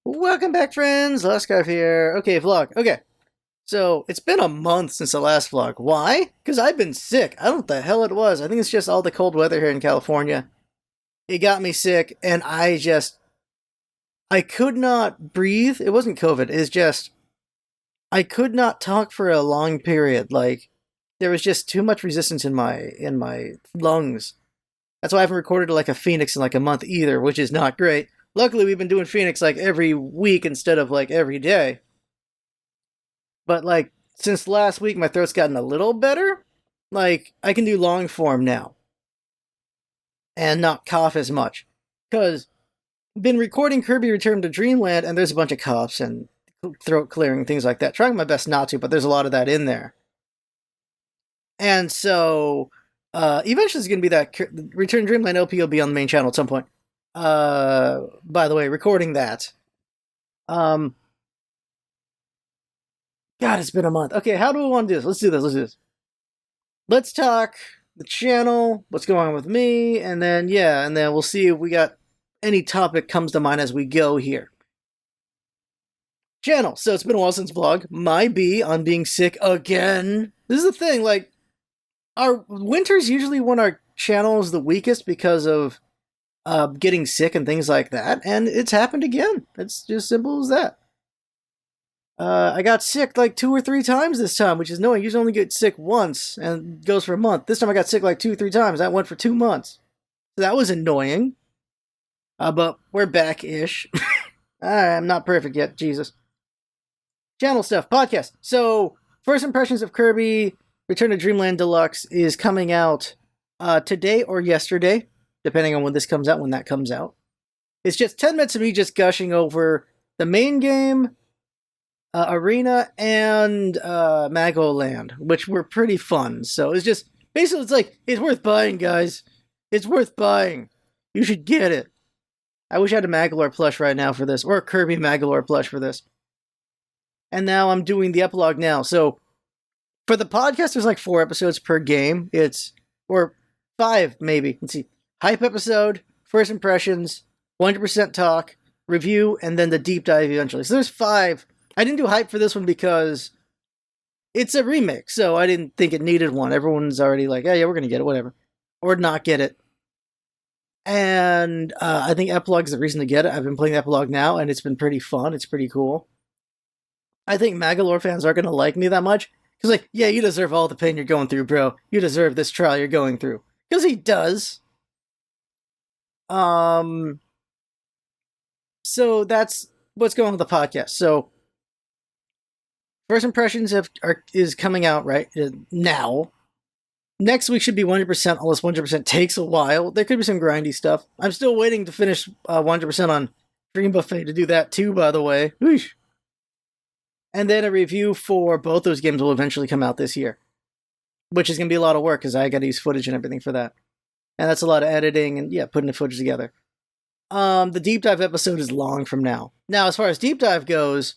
Welcome back, friends. Last Scarf here. Okay, vlog. Okay, so it's been a month since the last vlog. Why? Because I've been sick. I don't know what the hell it was. I think it's just all the cold weather here in California. It got me sick, and I could not breathe. It wasn't COVID. It's just I could not talk for a long period. Like there was just too much resistance in my lungs. That's why I haven't recorded like a Phoenix in like a month either, which is not great. Luckily, we've been doing Phoenix like every week instead of like every day. But like since last week, my throat's gotten a little better. Like I can do long form now and not cough as much. Cause been recording Kirby Return to Dreamland, and there's a bunch of coughs and throat clearing things like that. Trying my best not to, but there's a lot of that in there. And so eventually it's gonna be that Return Dreamland LP will be on the main channel at some point. By the way, recording that. God, it's been a month. Okay, how do we want to do this? Let's do this. Let's talk the channel, what's going on with me, and then we'll see if we got any topic comes to mind as we go here. Channel. So it's been a while since vlog. My B on being sick again. This is the thing, like, our winter's usually when our channel is the weakest because of getting sick and things like that, and it's happened again. It's just simple as that. I got sick like 2 or 3 times this time, which is annoying. You usually only get sick once and it goes for a month. This time I got sick like 2 or 3 times. That went for 2 months. So that was annoying. But we're back-ish. I'm not perfect yet, Jesus. Channel stuff, podcast. So, first impressions of Kirby Return to Dreamland Deluxe is coming out today or yesterday, depending on when this comes out, when that comes out. It's just 10 minutes of me just gushing over the main game, Arena, and Magoland, which were pretty fun. So it's just, basically it's like, it's worth buying, guys. It's worth buying. You should get it. I wish I had a Magolor plush right now for this, or a Kirby Magolor plush for this. And now I'm doing the epilogue now. So for the podcast, there's like 4 episodes per game. Or 5 maybe. Let's see. Hype episode, first impressions, 100% talk, review, and then the deep dive eventually. So there's 5. I didn't do hype for this one because it's a remake, so I didn't think it needed one. Everyone's already like, yeah, we're going to get it, whatever. Or not get it. And I think epilogue is the reason to get it. I've been playing the epilogue now, and it's been pretty fun. It's pretty cool. I think Magolor fans aren't going to like me that much. Because like, yeah, you deserve all the pain you're going through, bro. You deserve this trial you're going through. Because he does. So that's what's going on with the podcast. So first impressions is coming out right now. Next week should be 100%, unless 100% takes a while. There could be some grindy stuff. I'm still waiting to finish 100% on Dream Buffet to do that too, by the way. Whoosh. And then a review for both those games will eventually come out this year, which is going to be a lot of work because I got to use footage and everything for that. And that's a lot of editing and, putting the footage together. The deep dive episode is long from now. Now, as far as deep dive goes,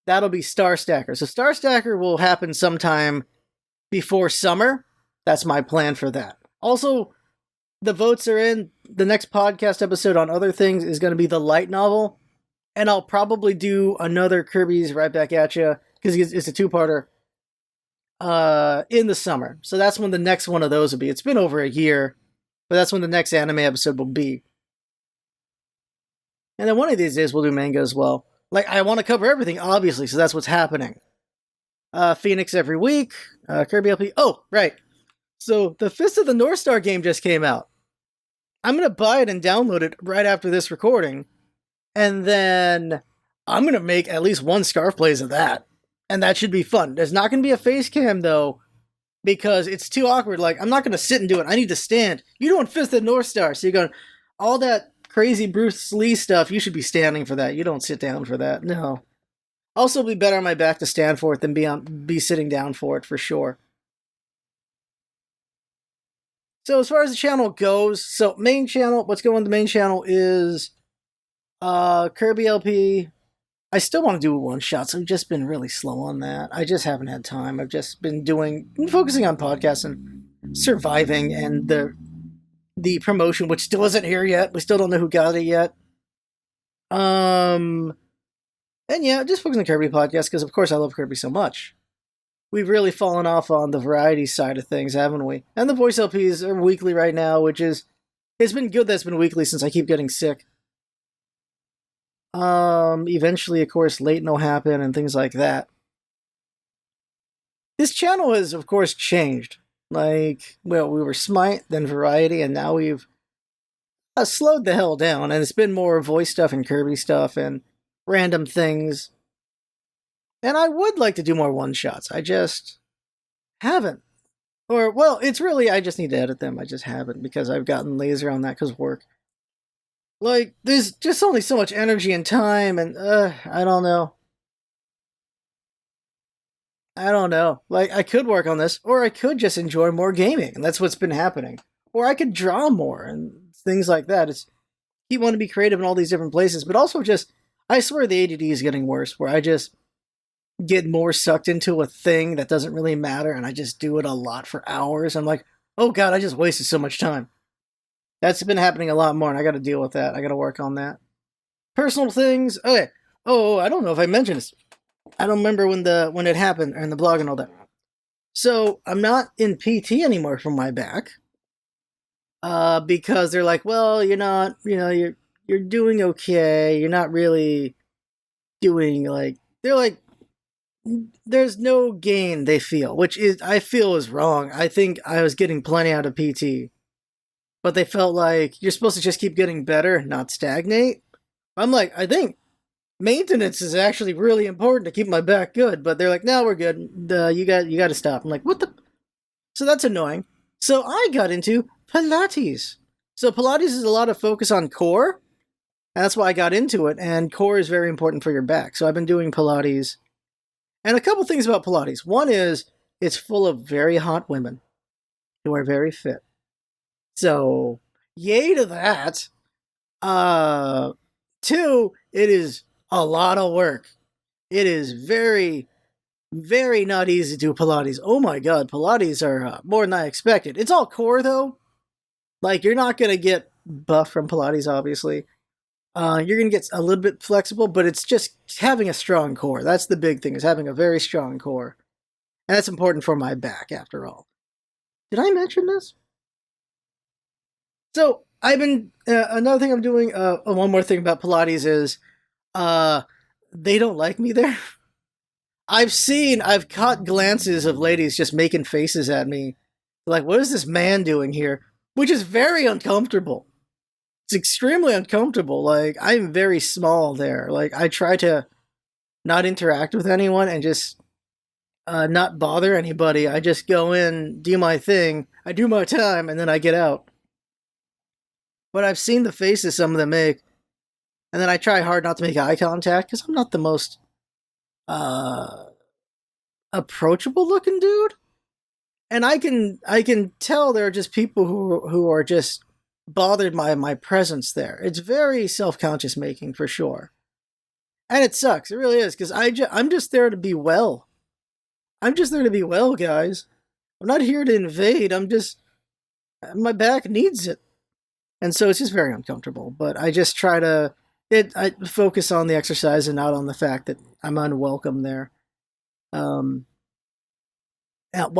that'll be Star Stacker. So Star Stacker will happen sometime before summer. That's my plan for that. Also, the votes are in. The next podcast episode on other things is going to be the light novel. And I'll probably do another Kirby's Right Back At Ya, because it's a 2-parter, in the summer. So that's when the next one of those will be. It's been over a year, but that's when the next anime episode will be. And then one of these days we'll do manga as well. Like, I want to cover everything, obviously, so that's what's happening. Phoenix every week, Kirby LP. Oh, right. So, the Fist of the North Star game just came out. I'm going to buy it and download it right after this recording. And then I'm going to make at least 1 Scarf plays of that. And that should be fun. There's not going to be a face cam, though, because it's too awkward. Like, I'm not going to sit and do it. I need to stand. You're doing Fist of the North Star, so you're going, all that crazy Bruce Lee stuff, you should be standing for that. You don't sit down for that. No. Also, it'll be better on my back to stand for it than be sitting down for it, for sure. So as far as the channel goes, so main channel, what's going on the main channel is Kirby LP. I still want to do one-shots. I've just been really slow on that. I just haven't had time. I've just been focusing on podcasts and surviving and the promotion, which still isn't here yet. We still don't know who got it yet. And yeah, just focus on the Kirby podcast because, of course, I love Kirby so much. We've really fallen off on the variety side of things, haven't we? And the voice LPs are weekly right now, which is it's been good that's been weekly since I keep getting sick. Eventually, of course, late will happen and things like that. This channel has, of course, changed. Like, well, we were Smite, then Variety, and now we've slowed the hell down, and it's been more voice stuff and Kirby stuff and random things. And I would like to do more one-shots. I just haven't. Or, well, it's really, I just need to edit them. I just haven't because I've gotten lazy on that because of work. Like, there's just only so much energy and time, and, I don't know. I don't know. Like, I could work on this, or I could just enjoy more gaming, and that's what's been happening. Or I could draw more, and things like that. It's, you want to be creative in all these different places, but also just, I swear the ADD is getting worse, where I just get more sucked into a thing that doesn't really matter, and I just do it a lot for hours. I'm like, oh god, I just wasted so much time. That's been happening a lot more, and I gotta deal with that. I gotta work on that. Personal things, okay. Oh, I don't know if I mentioned this. I don't remember when it happened, and the blog and all that. So, I'm not in PT anymore for my back. Because they're like, well, you're not, you're doing okay. You're not really doing, like, they're like, there's no gain, they feel, which is, I feel is wrong. I think I was getting plenty out of PT. But they felt like you're supposed to just keep getting better, not stagnate. I'm like, I think maintenance is actually really important to keep my back good. But they're like, no, we're good. You got to stop. I'm like, what the? So that's annoying. So I got into Pilates. So Pilates is a lot of focus on core. And that's why I got into it. And core is very important for your back. So I've been doing Pilates. And a couple things about Pilates. One is it's full of very hot women who are very fit. So, yay to that. Two, it is a lot of work. It is very, very not easy to do Pilates. Oh my god, Pilates are more than I expected. It's all core though. Like, you're not going to get buff from Pilates, obviously. You're going to get a little bit flexible, but it's just having a strong core. That's the big thing, is having a very strong core. And that's important for my back, after all. Did I mention this? So I've been another thing I'm doing. One more thing about Pilates is, they don't like me there. I've caught glances of ladies just making faces at me, like, "What is this man doing here?" Which is very uncomfortable. It's extremely uncomfortable. Like, I'm very small there. Like, I try to not interact with anyone and just not bother anybody. I just go in, do my thing, I do my time, and then I get out. But I've seen the faces some of them make, and then I try hard not to make eye contact because I'm not the most approachable looking dude. And I can tell there are just people who are just bothered by my presence there. It's very self-conscious making for sure. And it sucks. It really is, because I'm just there to be well. I'm just there to be well, guys. I'm not here to invade. My back needs it. And so it's just very uncomfortable. But I just try to I focus on the exercise and not on the fact that I'm unwelcome there. Why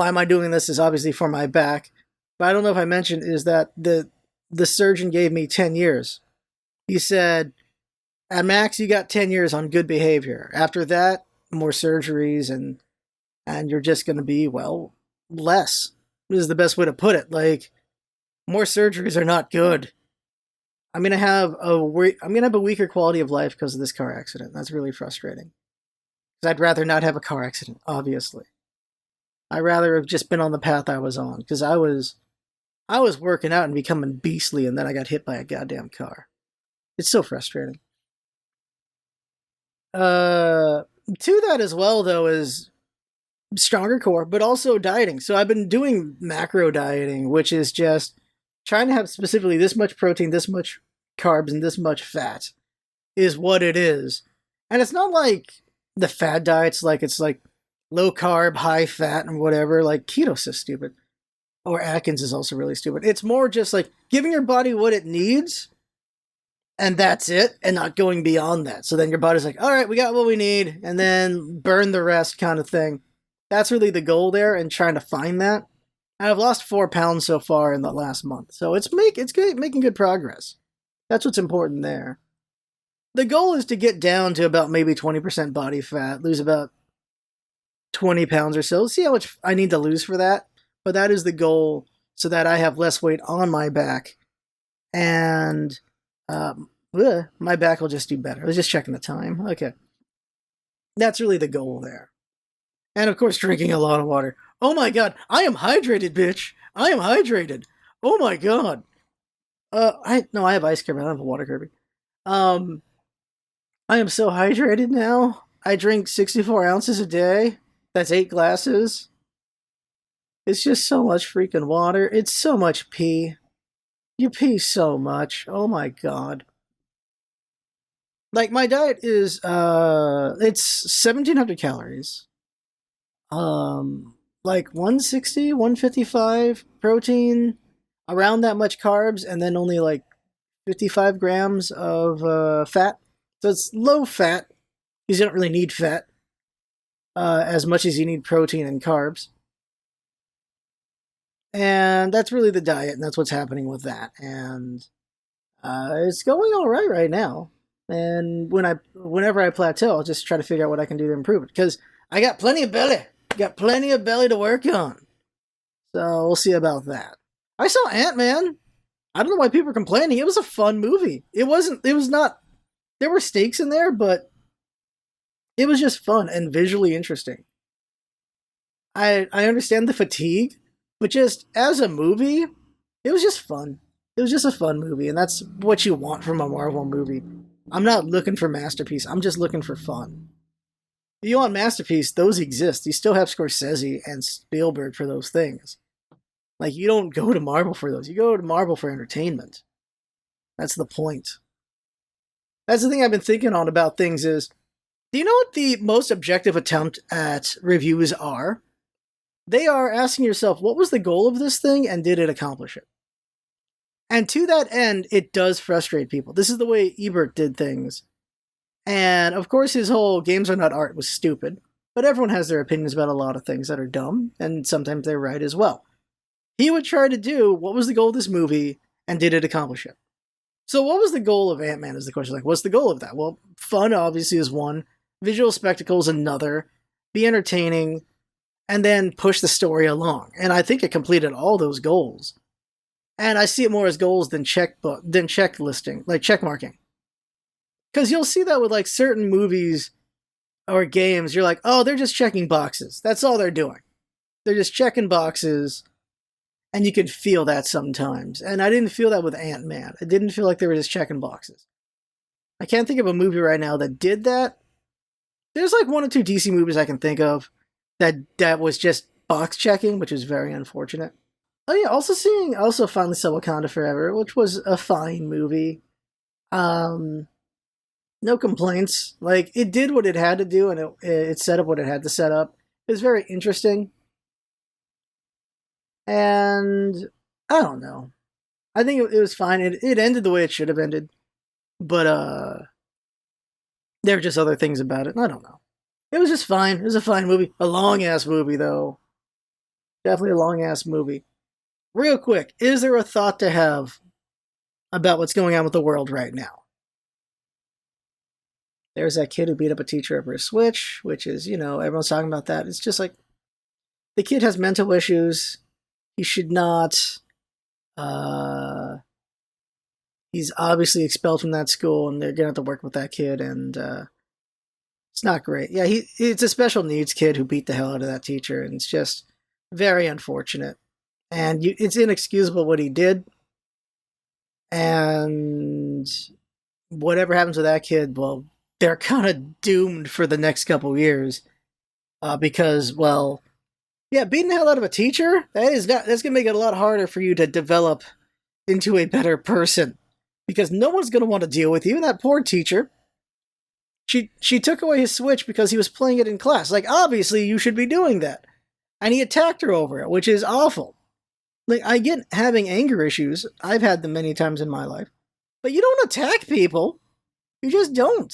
am I doing this is obviously for my back. But I don't know if I mentioned is that the surgeon gave me 10 years. He said, at max, you got 10 years on good behavior. After that, more surgeries and you're just going to be, well, less. This is the best way to put it. Like, more surgeries are not good. I'm gonna have a weaker quality of life because of this car accident. That's really frustrating. Because I'd rather not have a car accident, obviously. I'd rather have just been on the path I was on, because I was working out and becoming beastly, and then I got hit by a goddamn car. It's so frustrating. To that as well, though, is stronger core, but also dieting. So I've been doing macro dieting, which is just trying to have specifically this much protein, this much carbs, and this much fat is what it is. And it's not like the fad diets, like it's like low carb, high fat, and whatever. Like keto's is stupid. Or Atkins is also really stupid. It's more just like giving your body what it needs and that's it, and not going beyond that. So then your body's like, all right, we got what we need, and then burn the rest kind of thing. That's really the goal there, and trying to find that. And I've lost 4 pounds so far in the last month, so it's good, making good progress. That's what's important there. The goal is to get down to about maybe 20% body fat, lose about 20 pounds or so. See how much I need to lose for that. But that is the goal, so that I have less weight on my back, and my back will just do better. I was just checking the time. Okay. That's really the goal there. And of course, drinking a lot of water. Oh my god, I am hydrated, bitch. I am hydrated. Oh my god. I have ice Kirby. I don't have a water Kirby. I am so hydrated now. I drink 64 ounces a day. That's 8 glasses. It's just so much freaking water. It's so much pee. You pee so much. Oh my god. Like, my diet is, it's 1,700 calories. Like 160, 155 protein, around that much carbs, and then only like 55 grams of fat. So it's low fat, because you don't really need fat as much as you need protein and carbs. And that's really the diet, and that's what's happening with that. And it's going all right now. And whenever I plateau, I'll just try to figure out what I can do to improve it, because I got plenty of belly. Got plenty of belly to work on. So we'll see about that. I saw Antman. I don't know why people are complaining. It was a fun movie. It was not, there were stakes in there, but it was just fun and visually interesting. I understand the fatigue, but just as a movie, it was just fun. It was just a fun movie, and that's what you want from a Marvel movie. I'm not looking for masterpiece. I'm just looking for fun. If you want masterpiece, those exist. You still have Scorsese and Spielberg for those things. Like, you don't go to Marvel for those. You go to Marvel for entertainment. That's the point. That's the thing I've been thinking on about things is, do you know what the most objective attempt at reviews are? They are asking yourself, what was the goal of this thing, and did it accomplish it? And to that end, it does frustrate people. This is the way Ebert did things. And of course, his whole games are not art was stupid, but everyone has their opinions about a lot of things that are dumb, and sometimes they're right as well. He would try to do, what was the goal of this movie, and did it accomplish it? So what was the goal of Antman is the question. Like, what's the goal of that? Well, fun obviously is one, visual spectacle is another, be entertaining, and then push the story along. And I think it completed all those goals. And I see it more as goals than checklisting, like check marking. Because you'll see that with like certain movies or games, you're like, oh, they're just checking boxes. That's all they're doing. They're just checking boxes, and you can feel that sometimes. And I didn't feel that with Antman. It didn't feel like they were just checking boxes. I can't think of a movie right now that did that. There's like 1 or 2 DC movies I can think of that was just box checking, which is very unfortunate. Oh yeah, also finally saw Wakanda Forever, which was a fine movie. No complaints. Like, it did what it had to do, and it set up what it had to set up. It was very interesting. And I don't know. I think it was fine. It ended the way it should have ended. But there were just other things about it. I don't know. It was just fine. It was a fine movie. A long-ass movie, though. Definitely a long-ass movie. Real quick, is there a thought to have about what's going on with the world right now? There's that kid who beat up a teacher over a Switch, which is, everyone's talking about that. It's just like, the kid has mental issues. He should not, he's obviously expelled from that school, and they're going to have to work with that kid, and it's not great. Yeah, it's a special needs kid who beat the hell out of that teacher, and it's just very unfortunate. And it's inexcusable what he did. And whatever happens with that kid, well, they're kind of doomed for the next couple years. Because, well, yeah, beating the hell out of a teacher, that's going to make it a lot harder for you to develop into a better person. Because no one's going to want to deal with you. Even that poor teacher. She took away his Switch because he was playing it in class. Like, obviously, you should be doing that. And he attacked her over it, which is awful. Like, I get having anger issues. I've had them many times in my life. But you don't attack people. You just don't.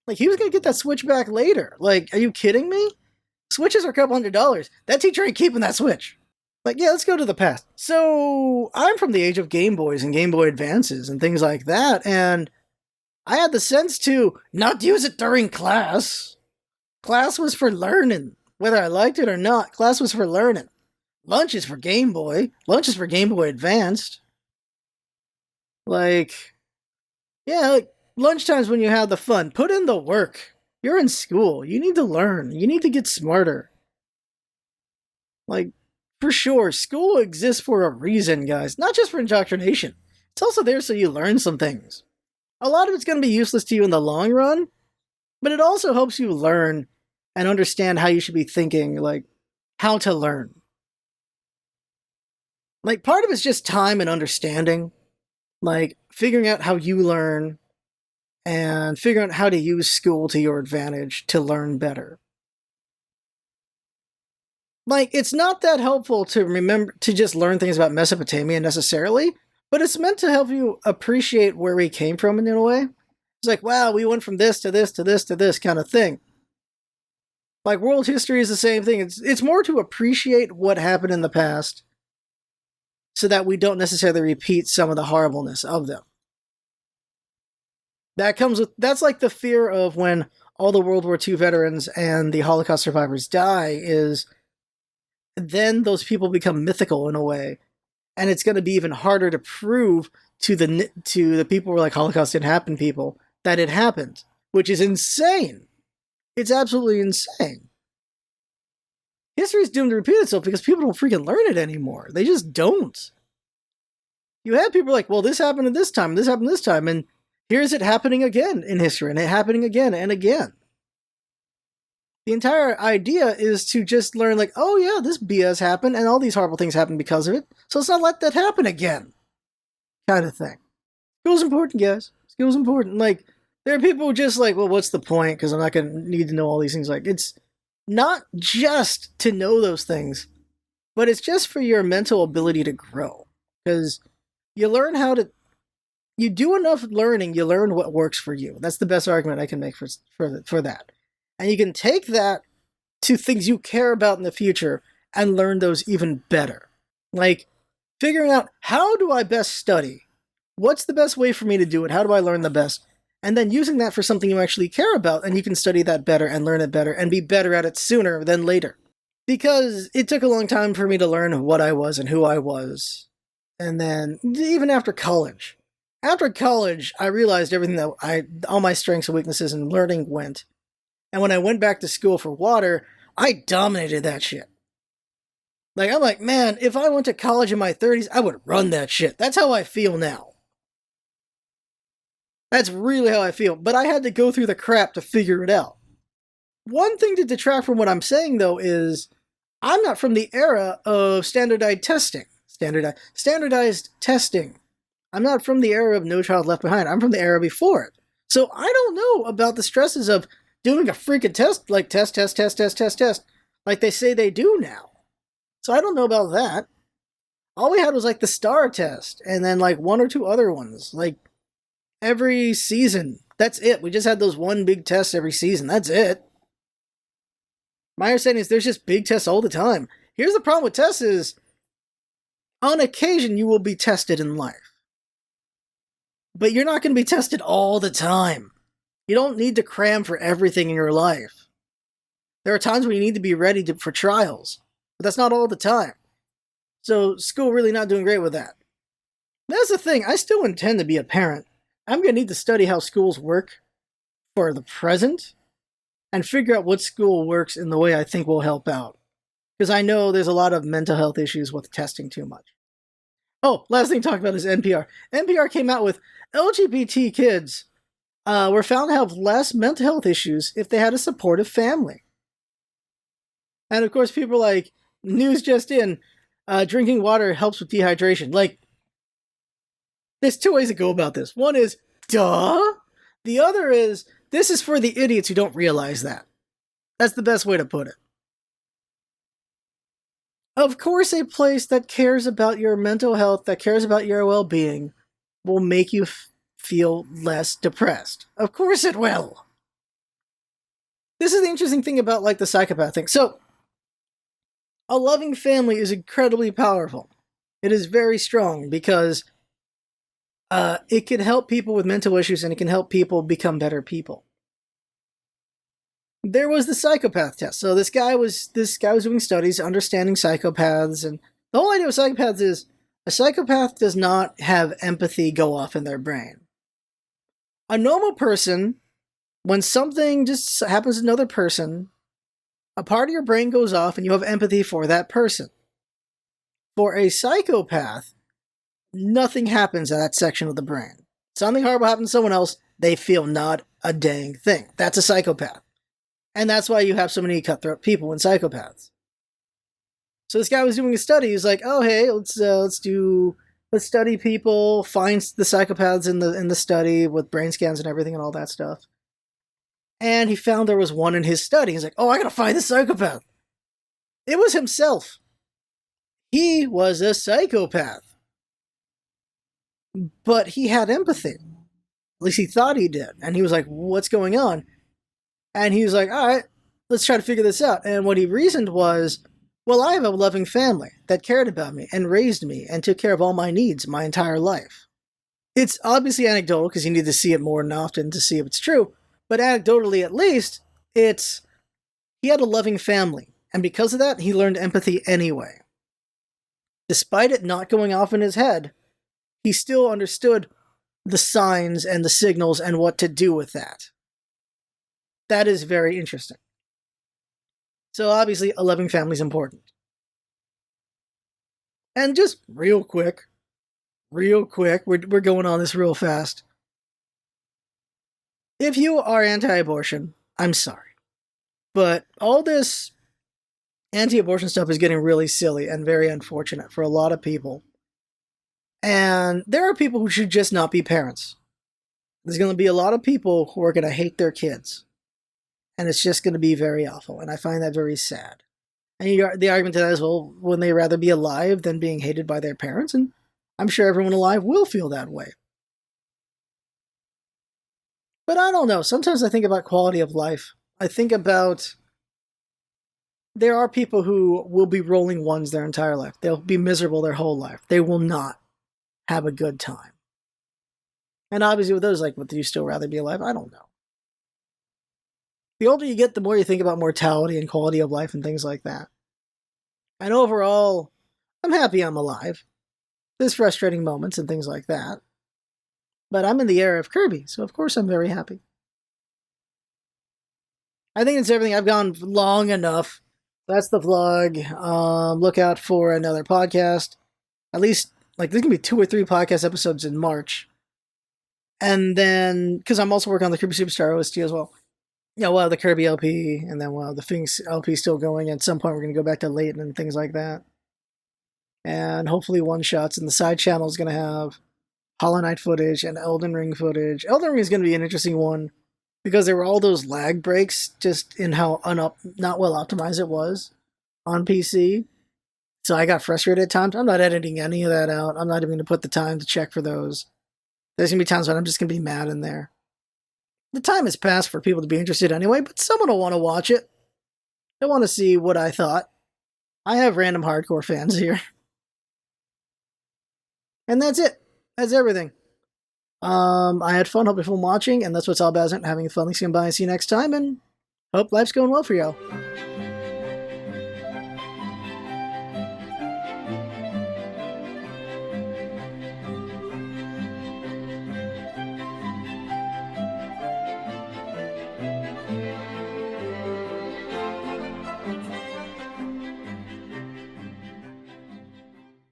Like, he was going to get that Switch back later. Like, are you kidding me? Switches are a couple $100. That teacher ain't keeping that Switch. Like, yeah, let's go to the past. So, I'm from the age of Game Boys and Game Boy Advances and things like that, and I had the sense to not use it during class. Class was for learning. Whether I liked it or not, class was for learning. Lunch is for Game Boy. Lunch is for Game Boy Advanced. Like, yeah, like, lunchtime's when you have the fun. Put in the work. You're in school. You need to learn. You need to get smarter. Like, for sure, school exists for a reason, guys. Not just for indoctrination. It's also there so you learn some things. A lot of it's going to be useless to you in the long run, but it also helps you learn and understand how you should be thinking, like, how to learn. Like, part of it's just time and understanding. Like, figuring out how you learn and figuring out how to use school to your advantage to learn better. Like, it's not that helpful to remember to just learn things about Mesopotamia necessarily, but it's meant to help you appreciate where we came from in a way. It's like, wow, we went from this to this to this to this kind of thing. Like, world history is the same thing. It's more to appreciate what happened in the past so that we don't necessarily repeat some of the horribleness of them. That's like the fear of when all the World War II veterans and the Holocaust survivors die, is then those people become mythical in a way. And it's going to be even harder to prove to the people who are like, Holocaust didn't happen people, that it happened, which is insane. It's absolutely insane. History is doomed to repeat itself because people don't freaking learn it anymore. They just don't. You have people like, well, this happened at this time, this happened this time, and here's it happening again in history, and it happening again and again. The entire idea is to just learn, like, oh yeah, this BS happened, and all these horrible things happened because of it, so let's not let that happen again. Kind of thing. School's important, guys. School's important. Like, there are people who just like, well, what's the point? Because I'm not going to need to know all these things. Like, it's not just to know those things, but it's just for your mental ability to grow. Because you learn how to, you do enough learning, you learn what works for you. That's the best argument I can make for that. And you can take that to things you care about in the future and learn those even better. Like, figuring out, how do I best study? What's the best way for me to do it? How do I learn the best? And then using that for something you actually care about, and you can study that better and learn it better and be better at it sooner than later. Because it took a long time for me to learn what I was and who I was. And then, even after college. After college, I realized everything that all my strengths and weaknesses and learning went. And when I went back to school for water, I dominated that shit. Like, I'm like, man, if I went to college in my 30s, I would run that shit. That's how I feel now. That's really how I feel. But I had to go through the crap to figure it out. One thing to detract from what I'm saying, though, is I'm not from the era of standardized testing. Standardized testing. I'm not from the era of No Child Left Behind. I'm from the era before it. So I don't know about the stresses of doing a freaking test, like test, like they say they do now. So I don't know about that. All we had was like the STAR test, and then like one or two other ones, like every season. That's it. We just had those one big test every season. That's it. My understanding is there's just big tests all the time. Here's the problem with tests is, on occasion you will be tested in life. But you're not going to be tested all the time. You don't need to cram for everything in your life. There are times when you need to be ready for trials. But that's not all the time. So school really not doing great with that. That's the thing. I still intend to be a parent. I'm going to need to study how schools work for the present and figure out what school works in the way I think will help out. Because I know there's a lot of mental health issues with testing too much. Oh, last thing to talk about is NPR. NPR came out with LGBT kids were found to have less mental health issues if they had a supportive family. And of course, people are like, news just in, drinking water helps with dehydration. Like, there's two ways to go about this. One is, duh. The other is, this is for the idiots who don't realize that. That's the best way to put it. Of course, a place that cares about your mental health, that cares about your well-being, will make you feel less depressed. Of course it will. This is the interesting thing about like the psychopath thing. So, a loving family is incredibly powerful. It is very strong because it can help people with mental issues and it can help people become better people. There was the psychopath test. So this guy was doing studies understanding psychopaths, and the whole idea of psychopaths is a psychopath does not have empathy go off in their brain. A normal person, when something just happens to another person, a part of your brain goes off and you have empathy for that person. For a psychopath, nothing happens in that section of the brain. Something horrible happens to someone else, they feel not a dang thing. That's a psychopath. And that's why you have so many cutthroat people and psychopaths. So this guy was doing a study. He's like, "Oh, hey, let's study people, find the psychopaths in the study with brain scans and everything and all that stuff." And he found there was one in his study. He's like, "Oh, I gotta find the psychopath." It was himself. He was a psychopath. But he had empathy. At least he thought he did. And he was like, "What's going on?" And he was like, "All right, let's try to figure this out." And what he reasoned was, well, I have a loving family that cared about me and raised me and took care of all my needs my entire life. It's obviously anecdotal because you need to see it more than often to see if it's true. But anecdotally, at least, he had a loving family. And because of that, he learned empathy anyway. Despite it not going off in his head, he still understood the signs and the signals and what to do with that. That is very interesting. So obviously, a loving family is important. And just real quick, we're going on this real fast. If you are anti-abortion, I'm sorry. But all this anti-abortion stuff is getting really silly and very unfortunate for a lot of people. And there are people who should just not be parents. There's going to be a lot of people who are going to hate their kids. And it's just going to be very awful. And I find that very sad. And the argument to that is, well, wouldn't they rather be alive than being hated by their parents? And I'm sure everyone alive will feel that way. But I don't know. Sometimes I think about quality of life. I think about there are people who will be rolling ones their entire life. They'll be miserable their whole life. They will not have a good time. And obviously with those, like, would you still rather be alive? I don't know. The older you get, the more you think about mortality and quality of life and things like that. And overall, I'm happy I'm alive. There's frustrating moments and things like that. But I'm in the era of Kirby, so of course I'm very happy. I think it's everything. I've gone long enough. That's the vlog. Look out for another podcast. At least, like, there's going to be 2 or 3 podcast episodes in March. And then, because I'm also working on the Kirby Superstar OST as well. Yeah, we'll have the Kirby LP, and then we'll have the Finks LP still going. At some point, we're going to go back to Leighton and things like that. And hopefully one-shots. And the side channel is going to have Hollow Knight footage and Elden Ring footage. Elden Ring is going to be an interesting one because there were all those lag breaks just in how not well optimized it was on PC. So I got frustrated at times. I'm not editing any of that out. I'm not even going to put the time to check for those. There's going to be times when I'm just going to be mad in there. The time has passed for people to be interested anyway, but someone will want to watch it. They want to see what I thought. I have random hardcore fans here. And that's it. That's everything. I had fun. Hope you're fun watching, and that's what's all about, having fun. Thanks for coming by and see you next time, and hope life's going well for y'all.